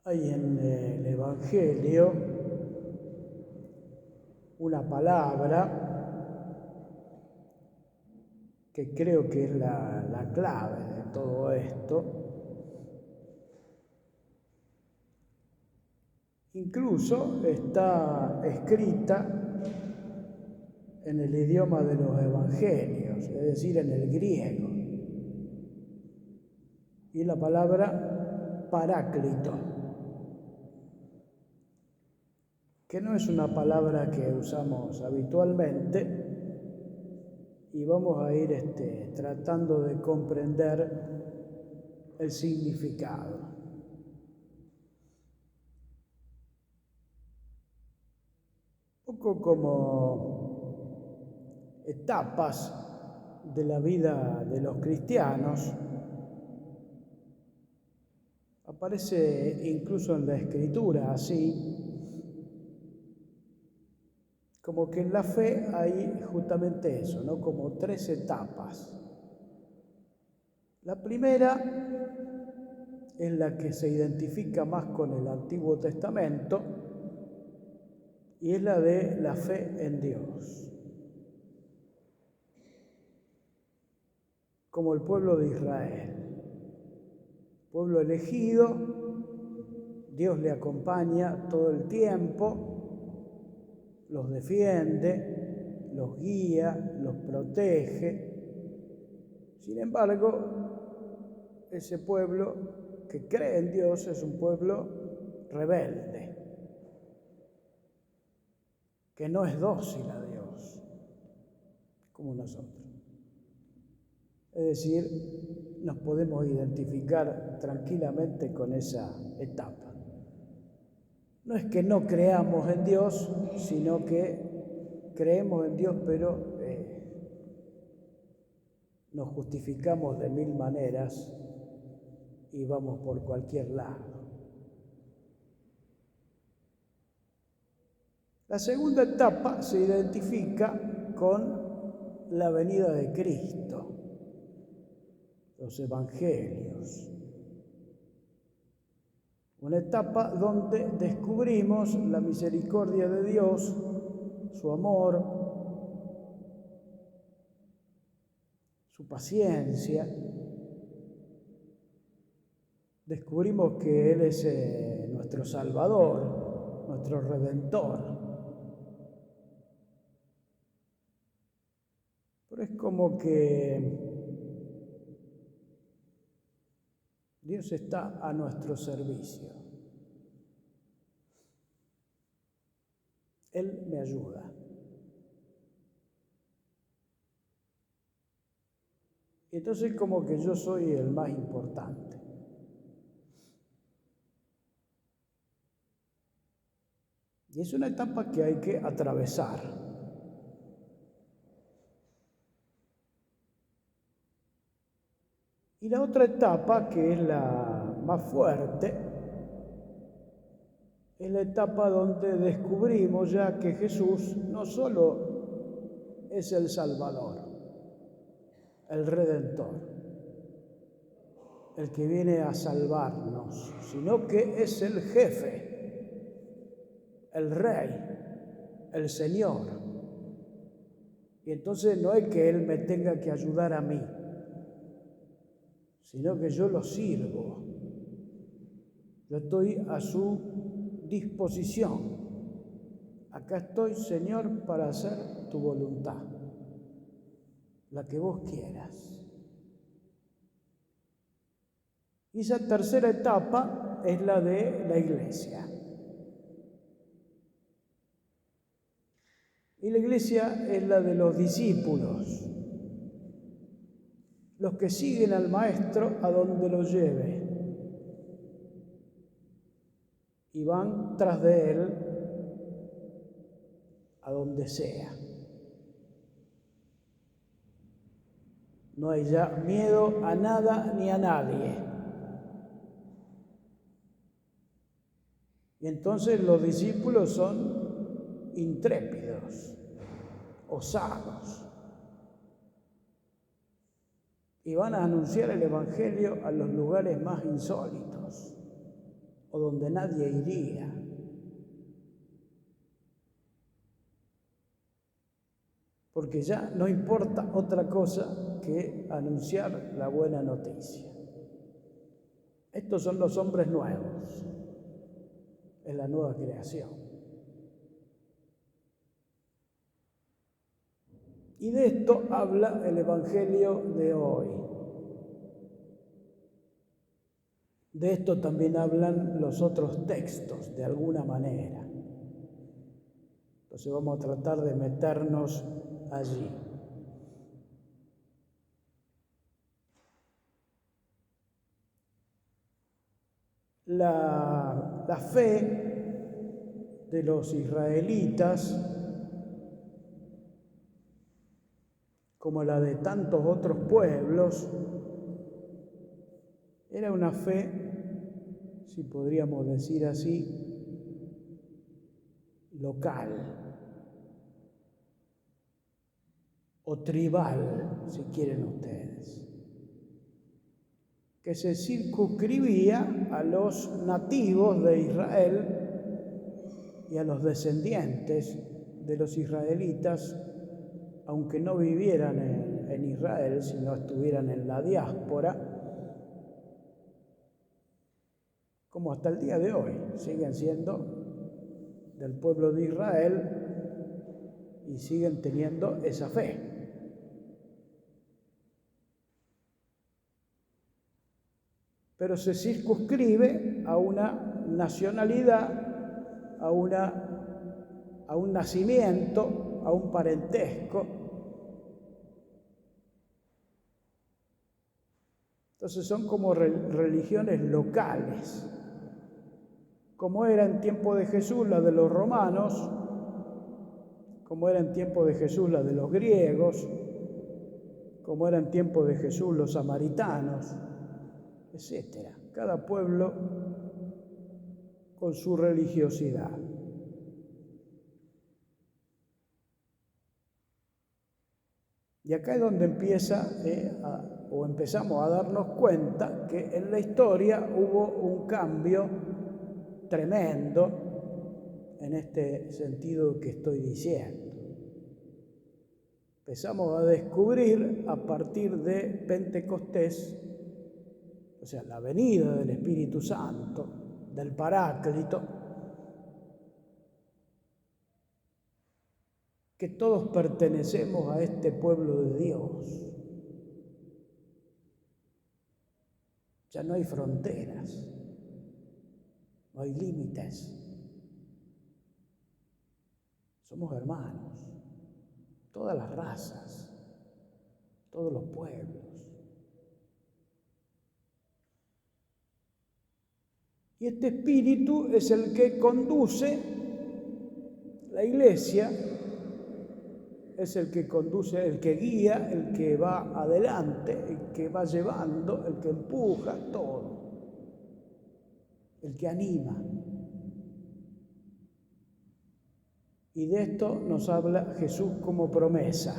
Hay en el Evangelio una palabra que creo que es la clave de todo esto. Incluso está escrita en el idioma de los evangelios, es decir, en el griego. Y la palabra paráclito, que no es una palabra que usamos habitualmente, y vamos a ir tratando de comprender el significado. Un poco como etapas de la vida de los cristianos, aparece incluso en la Escritura así, como que en la fe hay justamente eso, ¿no? Como 3 etapas. La primera es la que se identifica más con el Antiguo Testamento y es la de la fe en Dios. Como el pueblo de Israel, pueblo elegido, Dios le acompaña todo el tiempo, los defiende, los guía, los protege. Sin embargo, ese pueblo que cree en Dios es un pueblo rebelde, que no es dócil a Dios, como nosotros. Es decir, nos podemos identificar tranquilamente con esa etapa. No es que no creamos en Dios, sino que creemos en Dios, pero nos justificamos de 1000 maneras y vamos por cualquier lado. La segunda etapa se identifica con la venida de Cristo, los evangelios. Una etapa donde descubrimos la misericordia de Dios, su amor, su paciencia. Descubrimos que Él es nuestro Salvador, nuestro Redentor. Pero es como que Dios está a nuestro servicio. Él me ayuda. Y entonces como que yo soy el más importante. Y es una etapa que hay que atravesar. Y la otra etapa, que es la más fuerte, es la etapa donde descubrimos ya que Jesús no solo es el Salvador, el Redentor, el que viene a salvarnos, sino que es el jefe, el Rey, el Señor. Y entonces no es que Él me tenga que ayudar a mí, sino que yo lo sirvo. Yo estoy a su disposición. Acá estoy, Señor, para hacer tu voluntad, la que vos quieras. Y esa tercera etapa es la de la iglesia. Y la iglesia es la de los discípulos, los que siguen al Maestro a donde lo lleve y van tras de Él a donde sea. No hay ya miedo a nada ni a nadie. Y entonces los discípulos son intrépidos, osados, y van a anunciar el Evangelio a los lugares más insólitos. o donde nadie iría. Porque ya no importa otra cosa que anunciar la buena noticia. Estos son los hombres nuevos, es la nueva creación. Y de esto habla el Evangelio de hoy. De esto también hablan los otros textos, de alguna manera. Entonces vamos a tratar de meternos allí. La fe de los israelitas, como la de tantos otros pueblos, era una fe, si podríamos decir así, local o tribal, si quieren ustedes, que se circunscribía a los nativos de Israel y a los descendientes de los israelitas, aunque no vivieran en Israel, sino estuvieran en la diáspora, como hasta el día de hoy, siguen siendo del pueblo de Israel y siguen teniendo esa fe. Pero se circunscribe a una nacionalidad, a un nacimiento, a un parentesco. Entonces son como religiones locales, como era en tiempo de Jesús la de los romanos, como era en tiempo de Jesús la de los griegos, como era en tiempo de Jesús los samaritanos, etc. Cada pueblo con su religiosidad. Y acá es donde empezamos a darnos cuenta que en la historia hubo un cambio tremendo en este sentido que estoy diciendo. Empezamos a descubrir a partir de Pentecostés, o sea, la venida del Espíritu Santo, del Paráclito, que todos pertenecemos a este pueblo de Dios. Ya no hay fronteras, no hay límites. Somos hermanos, todas las razas, todos los pueblos. Y este espíritu es el que conduce la iglesia, es el que conduce, el que guía, el que va adelante, el que va llevando, el que empuja, todo, el que anima. Y de esto nos habla Jesús como promesa.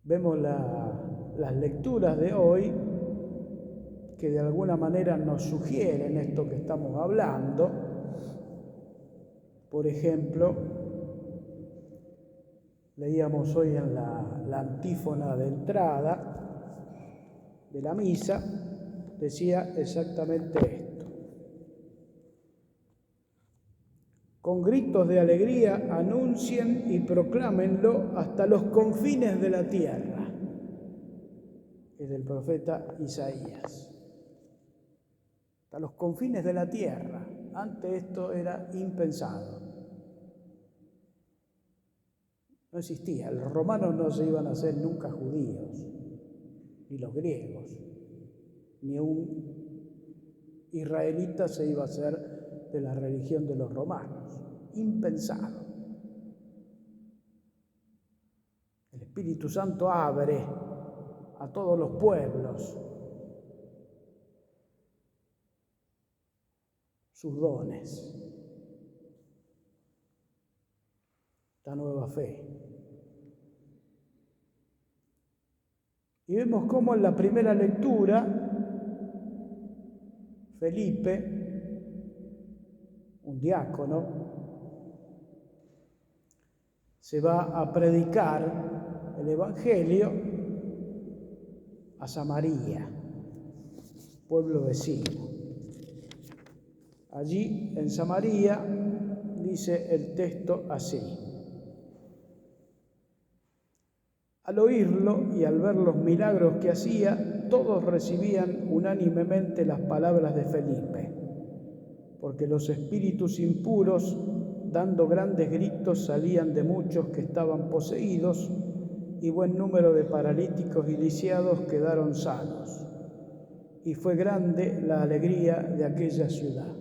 Vemos las lecturas de hoy que de alguna manera nos sugieren esto que estamos hablando. Por ejemplo, leíamos hoy en la antífona de entrada de la misa, decía exactamente esto. Con gritos de alegría anuncien y proclámenlo hasta los confines de la tierra. Es del profeta Isaías. Hasta los confines de la tierra. Antes esto era impensado. No existía. Los romanos no se iban a hacer nunca judíos, ni los griegos, ni un israelita se iba a hacer de la religión de los romanos. Impensado. El Espíritu Santo abre a todos los pueblos sus dones, esta nueva fe. Y vemos cómo en la primera lectura Felipe, un diácono, se va a predicar el Evangelio a Samaria, pueblo vecino. Allí en Samaria dice el texto así: al oírlo y al ver los milagros que hacía, todos recibían unánimemente las palabras de Felipe, porque los espíritus impuros, dando grandes gritos, salían de muchos que estaban poseídos, y buen número de paralíticos y lisiados quedaron sanos. Y fue grande la alegría de aquella ciudad.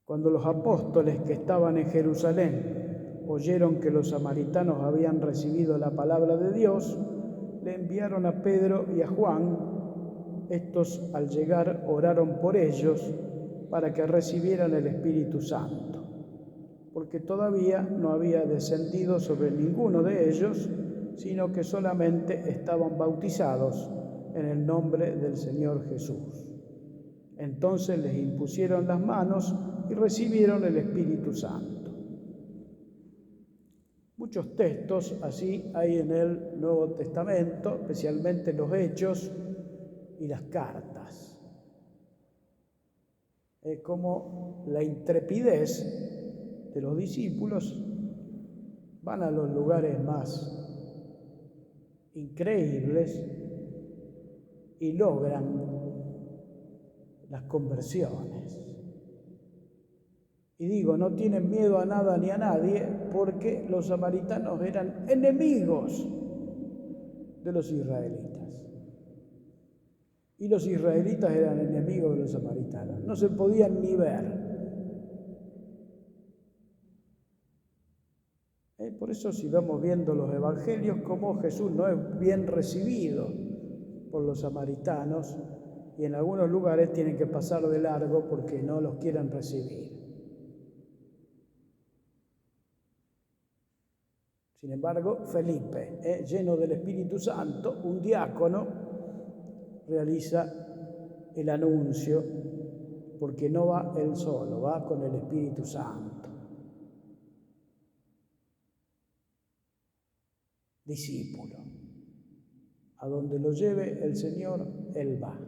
Cuando los apóstoles que estaban en Jerusalén oyeron que los samaritanos habían recibido la palabra de Dios, le enviaron a Pedro y a Juan. Estos, al llegar, oraron por ellos para que recibieran el Espíritu Santo, porque todavía no había descendido sobre ninguno de ellos, sino que solamente estaban bautizados en el nombre del Señor Jesús. Entonces les impusieron las manos y recibieron el Espíritu Santo. Muchos textos así hay en el Nuevo Testamento, especialmente los Hechos y las cartas. Es como la intrepidez de los discípulos, van a los lugares más increíbles y logran las conversiones. Y digo, no tienen miedo a nada ni a nadie, porque los samaritanos eran enemigos de los israelitas. Y los israelitas eran enemigos de los samaritanos. No se podían ni ver. Por eso, si vamos viendo los evangelios, como Jesús no es bien recibido por los samaritanos, y en algunos lugares tienen que pasar de largo porque no los quieren recibir. Sin embargo, Felipe, lleno del Espíritu Santo, un diácono, realiza el anuncio, porque no va él solo, va con el Espíritu Santo. Discípulo. A donde lo lleve el Señor, él va.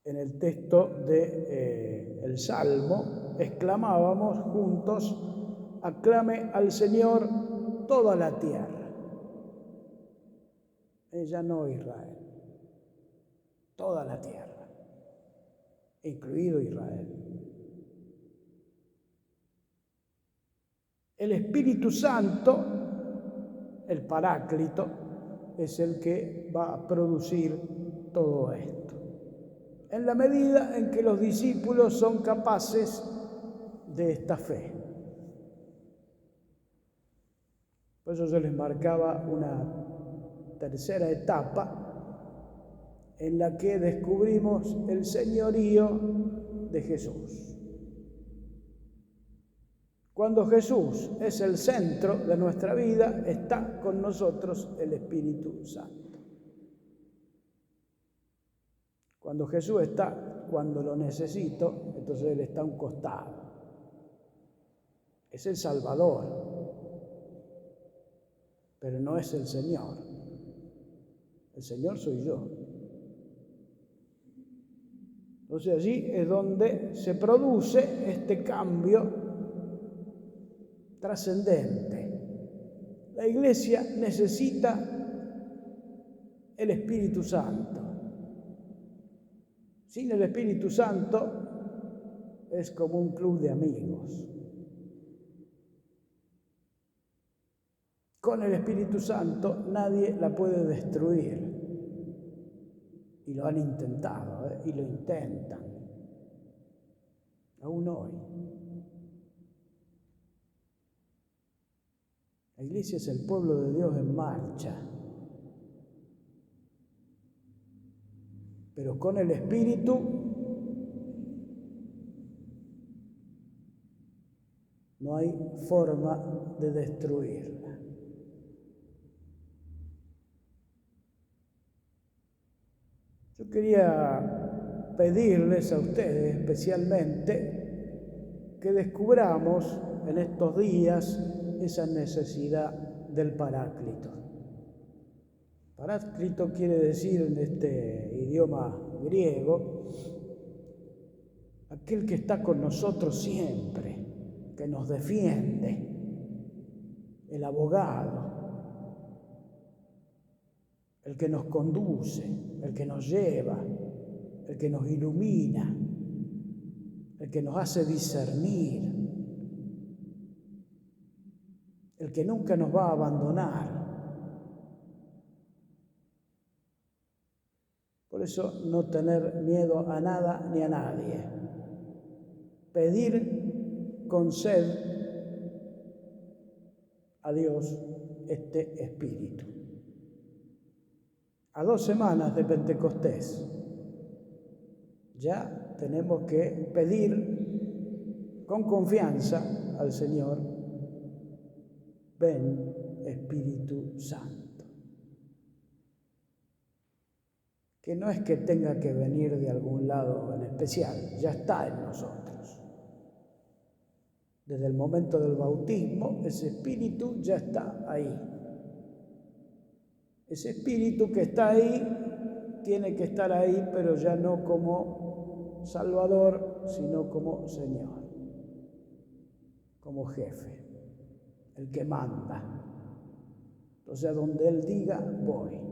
En el texto del Salmo exclamábamos juntos: aclame al Señor toda la tierra. Ya no Israel, toda la tierra, incluido Israel. El Espíritu Santo, el Paráclito, es el que va a producir todo esto, en la medida en que los discípulos son capaces de esta fe. Por eso se les marcaba una tercera etapa en la que descubrimos el señorío de Jesús. Cuando Jesús es el centro de nuestra vida, está con nosotros el Espíritu Santo. Cuando Jesús está cuando lo necesito, entonces Él está a un costado. Es el Salvador, pero no es el Señor. El Señor soy yo. Entonces allí es donde se produce este cambio trascendente. La Iglesia necesita el Espíritu Santo. Sin el Espíritu Santo es como un club de amigos. Con el Espíritu Santo nadie la puede destruir. Y lo han intentado, y lo intentan. Aún hoy. La Iglesia es el pueblo de Dios en marcha. Pero con el Espíritu No hay forma de destruirla. Yo quería pedirles a ustedes especialmente que descubramos en estos días esa necesidad del Paráclito. Paráclito quiere decir en este idioma griego aquel que está con nosotros siempre, que nos defiende, el abogado, el que nos conduce, el que nos lleva, el que nos ilumina, el que nos hace discernir, el que nunca nos va a abandonar. Por eso no tener miedo a nada ni a nadie. Pedir con sed a Dios este Espíritu. A 2 semanas de Pentecostés ya tenemos que pedir con confianza al Señor: ven Espíritu Santo. Que no es que tenga que venir de algún lado en especial, ya está en nosotros. Desde el momento del bautismo, ese Espíritu ya está ahí. Ese Espíritu que está ahí, tiene que estar ahí, pero ya no como Salvador, sino como Señor, como jefe, el que manda. Entonces, a donde Él diga, voy.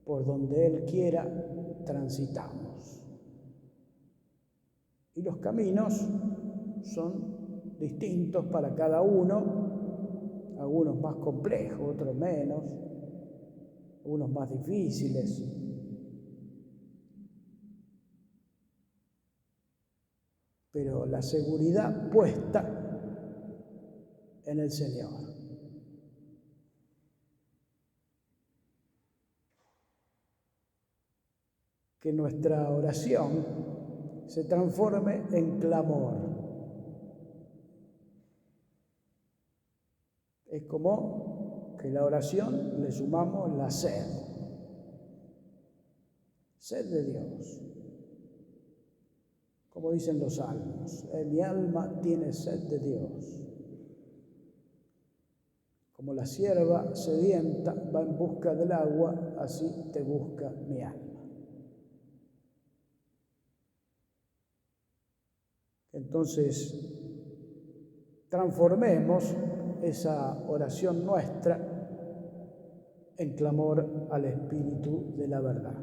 Por donde Él quiera, transitamos. Y los caminos son distintos para cada uno, algunos más complejos, otros menos, algunos más difíciles. Pero la seguridad puesta en el Señor. Que nuestra oración se transforme en clamor. Es como que la oración le sumamos la sed. Sed de Dios. Como dicen los salmos, mi alma tiene sed de Dios. Como la sierva sedienta va en busca del agua, así te busca mi alma. Entonces, transformemos esa oración nuestra en clamor al Espíritu de la verdad.